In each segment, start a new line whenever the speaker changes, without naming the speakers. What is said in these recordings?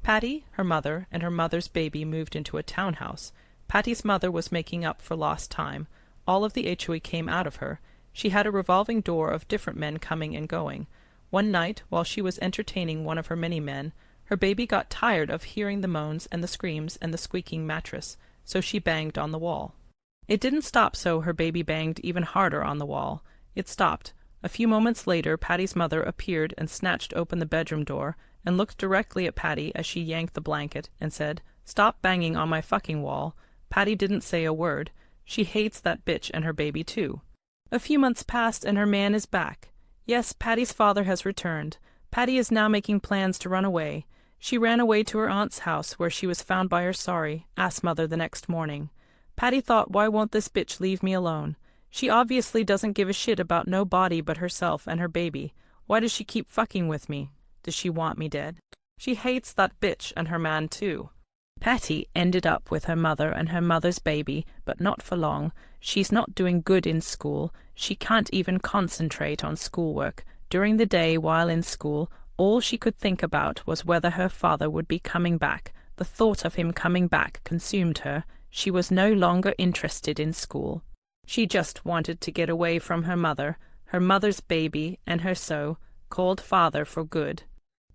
Patty, her mother, and her mother's baby moved into a townhouse. Patty's mother was making up for lost time. All of the HOE came out of her. She had a revolving door of different men coming and going. One night, while she was entertaining one of her many men, her baby got tired of hearing the moans and the screams and the squeaking mattress, so she banged on the wall. It didn't stop, so her baby banged even harder on the wall. It stopped. A few moments later, Patty's mother appeared and snatched open the bedroom door and looked directly at Patty as she yanked the blanket and said, "Stop banging on my fucking wall." Patty didn't say a word. She hates that bitch and her baby too. A few months passed and her man is back. Yes, Patty's father has returned. Patty is now making plans to run away. She ran away to her aunt's house, where she was found by her sorry ass mother the next morning. Patty thought, why won't this bitch leave me alone? She obviously doesn't give a shit about nobody but herself and her baby. Why does she keep fucking with me? Does she want me dead? She hates that bitch and her man too. Patty ended up with her mother and her mother's baby, but not for long. She's not doing good in school. She can't even concentrate on schoolwork. During the day while in school, all she could think about was whether her father would be coming back. The thought of him coming back consumed her. She was no longer interested in school. She just wanted to get away from her mother's baby, and her so-called father for good.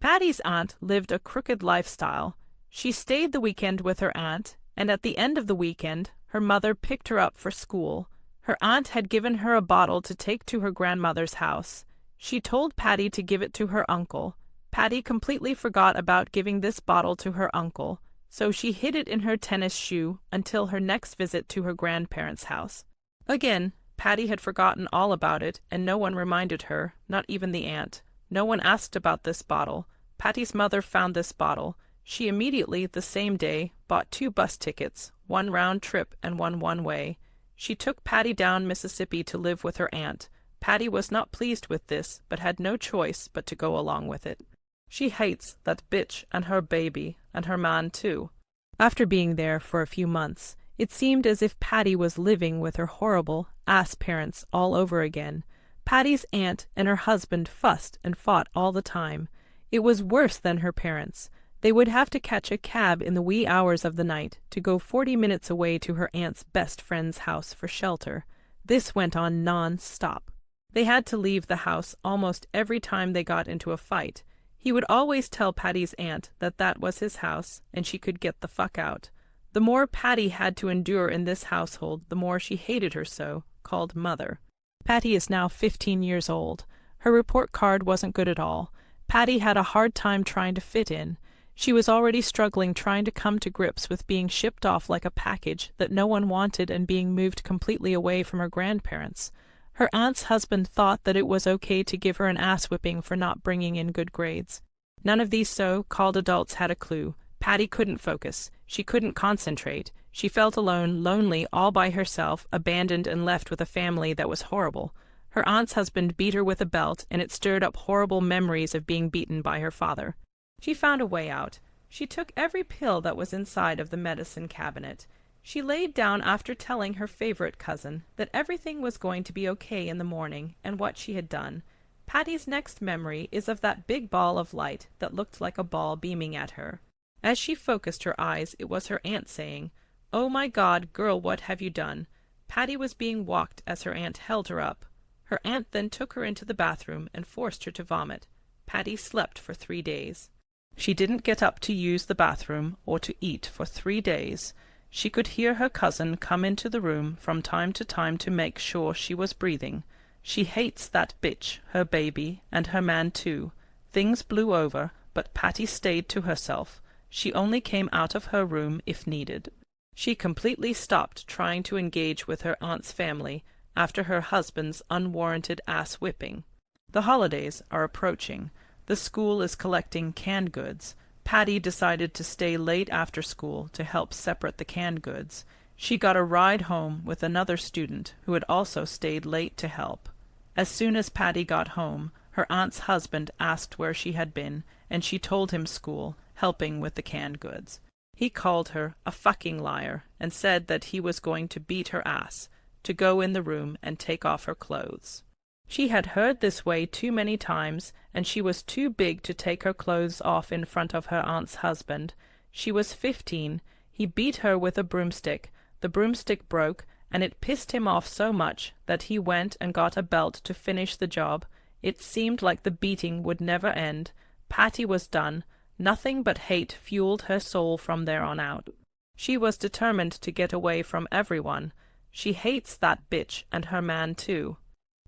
Patty's aunt lived a crooked lifestyle. She stayed the weekend with her aunt, and at the end of the weekend, her mother picked her up for school. Her aunt had given her a bottle to take to her grandmother's house. She told Patty to give it to her uncle. Patty completely forgot about giving this bottle to her uncle, so she hid it in her tennis shoe until her next visit to her grandparents' house. Again, Patty had forgotten all about it, and no one reminded her, not even the aunt. No one asked about this bottle. Patty's mother found this bottle. She immediately, the same day, bought 2 bus tickets, one round trip and one way. She took Patty down Mississippi to live with her aunt. Patty was not pleased with this, but had no choice but to go along with it. She hates that bitch and her baby, and her man too. After being there for a few months, it seemed as if Patty was living with her horrible ass parents all over again. Patty's aunt and her husband fussed and fought all the time. It was worse than her parents. They would have to catch a cab in the wee hours of the night to go 40 minutes away to her aunt's best friend's house for shelter. This went on non-stop. They had to leave the house almost every time they got into a fight. He would always tell Patty's aunt that that was his house and she could get the fuck out. The more Patty had to endure in this household, the more she hated her so-called mother. Patty is now 15 years old. Her report card wasn't good at all. Patty had a hard time trying to fit in. She was already struggling trying to come to grips with being shipped off like a package that no one wanted and being moved completely away from her grandparents. Her aunt's husband thought that it was okay to give her an ass-whipping for not bringing in good grades. None of these so-called adults had a clue. Patty couldn't focus. She couldn't concentrate. She felt alone, lonely, all by herself, abandoned and left with a family that was horrible. Her aunt's husband beat her with a belt, and it stirred up horrible memories of being beaten by her father. She found a way out. She took every pill that was inside of the medicine cabinet. She laid down after telling her favorite cousin that everything was going to be okay in the morning and what she had done. Patty's next memory is of that big ball of light that looked like a ball beaming at her. As she focused her eyes, it was her aunt saying, "Oh my God, girl, what have you done?" Patty was being walked as her aunt held her up. Her aunt then took her into the bathroom and forced her to vomit. Patty slept for 3 days. She didn't get up to use the bathroom or to eat for 3 days. She could hear her cousin come into the room from time to time to make sure she was breathing. She hates that bitch, her baby, and her man too. Things blew over, but Patty stayed to herself. She only came out of her room if needed. She completely stopped trying to engage with her aunt's family after her husband's unwarranted ass-whipping. The holidays are approaching. The school is collecting canned goods. Patty decided to stay late after school to help separate the canned goods. She got a ride home with another student who had also stayed late to help. As soon as Patty got home, her aunt's husband asked where she had been, and she told him school, helping with the canned goods. He called her a fucking liar and said that he was going to beat her ass, to go in the room and take off her clothes. She had heard this way too many times, and she was too big to take her clothes off in front of her aunt's husband. She was 15. He beat her with a broomstick. The broomstick broke, and it pissed him off so much that he went and got a belt to finish the job. It seemed like the beating would never end. Patty was done. Nothing but hate fueled her soul from there on out. She was determined to get away from everyone. She hates that bitch and her man too.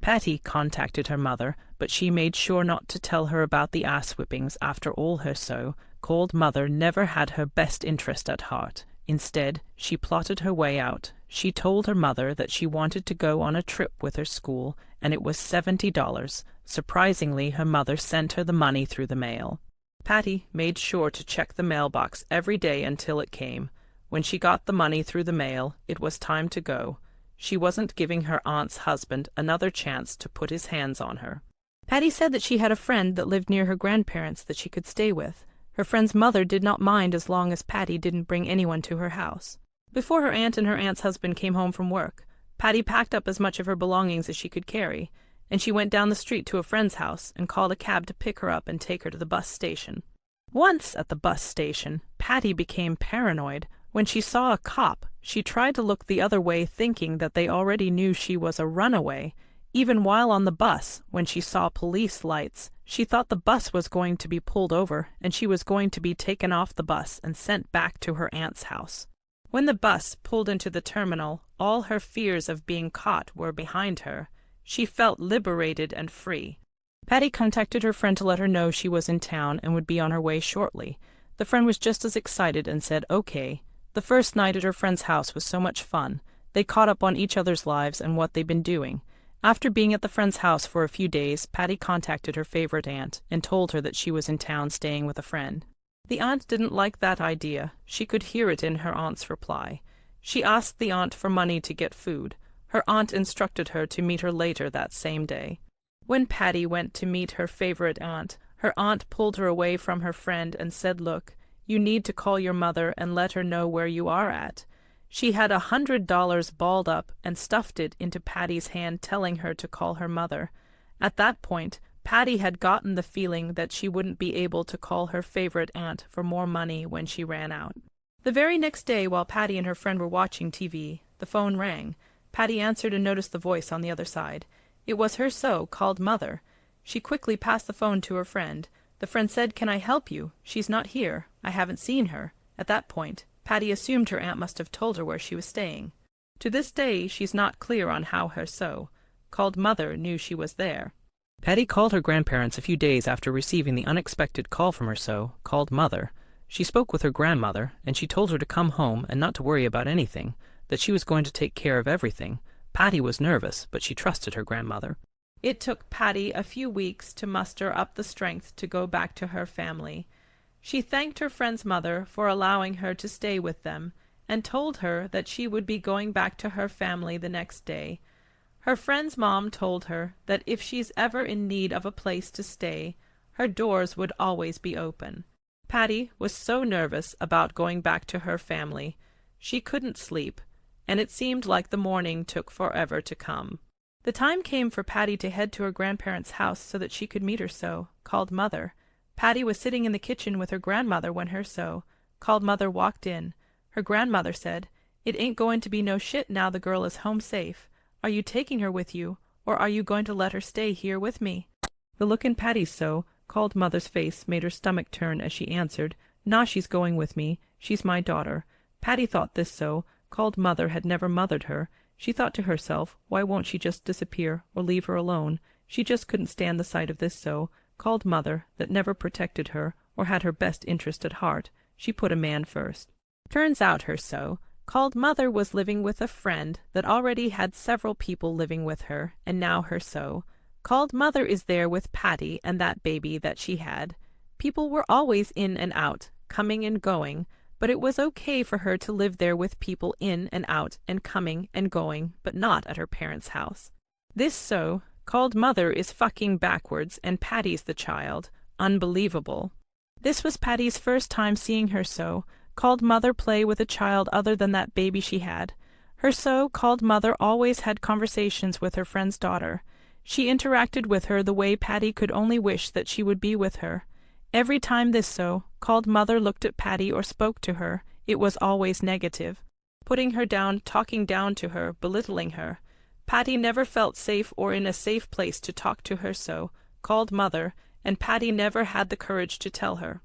Patty contacted her mother, but she made sure not to tell her about the ass-whippings. After all, her so-called mother never had her best interest at heart. Instead, she plotted her way out. She told her mother that she wanted to go on a trip with her school, and it was $70. Surprisingly, her mother sent her the money through the mail. Patty made sure to check the mailbox every day until it came. When she got the money through the mail, it was time to go. She wasn't giving her aunt's husband another chance to put his hands on her. Patty said that she had a friend that lived near her grandparents that she could stay with. Her friend's mother did not mind as long as Patty didn't bring anyone to her house. Before her aunt and her aunt's husband came home from work, Patty packed up as much of her belongings as she could carry, and she went down the street to a friend's house and called a cab to pick her up and take her to the bus station. Once at the bus station, Patty became paranoid. When she saw a cop, she tried to look the other way, thinking that they already knew she was a runaway. Even while on the bus, when she saw police lights, she thought the bus was going to be pulled over and she was going to be taken off the bus and sent back to her aunt's house. When the bus pulled into the terminal, all her fears of being caught were behind her. She felt liberated and free. Patty contacted her friend to let her know she was in town and would be on her way shortly. The friend was just as excited and said okay. The first night at her friend's house was so much fun. They caught up on each other's lives and what they'd been doing. After being at the friend's house for a few days, Patty contacted her favorite aunt and told her that she was in town staying with a friend. The aunt didn't like that idea. She could hear it in her aunt's reply. She asked the aunt for money to get food. Her aunt instructed her to meet her later that same day. When Patty went to meet her favorite aunt, her aunt pulled her away from her friend and said, "Look, you need to call your mother and let her know where you are at." She had $100 balled up and stuffed it into Patty's hand, telling her to call her mother. At that point, Patty had gotten the feeling that she wouldn't be able to call her favorite aunt for more money when she ran out. The very next day, while Patty and her friend were watching TV, the phone rang. Patty answered and noticed the voice on the other side. It was her so-called mother. She quickly passed the phone to her friend. The friend said, "Can I help you? She's not here. I haven't seen her." At that point, Patty assumed her aunt must have told her where she was staying. To this day, she's not clear on how her so-called mother knew she was there. Patty called her grandparents a few days after receiving the unexpected call from her so-called mother. She spoke with her grandmother, and she told her to come home and not to worry about anything, that she was going to take care of everything. Patty was nervous, but she trusted her grandmother. It took Patty a few weeks to muster up the strength to go back to her family. She thanked her friend's mother for allowing her to stay with them, and told her that she would be going back to her family the next day. Her friend's mom told her that if she's ever in need of a place to stay, her doors would always be open. Patty was so nervous about going back to her family. She couldn't sleep, and it seemed like the morning took forever to come. The time came for Patty to head to her grandparents' house so that she could meet her so-called mother. Patty was sitting in the kitchen with her grandmother when her so-called mother walked in. Her grandmother said, "It ain't going to be no shit now the girl is home safe. Are you taking her with you, or are you going to let her stay here with me?" The look in Patty's so-called mother's face made her stomach turn as she answered, "Nah, she's going with me. She's my daughter." Patty thought this so-called mother had never mothered her. She thought to herself, why won't she just disappear or leave her alone? She just couldn't stand the sight of this so-called mother that never protected her or had her best interest at heart. She put a man first. Turns out her so-called mother was living with a friend that already had several people living with her, and now her so-called mother is there with Patty and that baby that she had. People were always in and out, coming and going, but it was okay for her to live there with people in and out and coming and going, but not at her parents' house. This so-called mother is fucking backwards, and Patty's the child. Unbelievable. This was Patty's first time seeing her so-called mother play with a child other than that baby she had. Her so-called mother always had conversations with her friend's daughter. She interacted with her the way Patty could only wish that she would be with her. Every time this so-called mother looked at Patty or spoke to her, it was always negative, putting her down, talking down to her, belittling her. Patty never felt safe or in a safe place to talk to her so-called mother, and Patty never had the courage to tell her.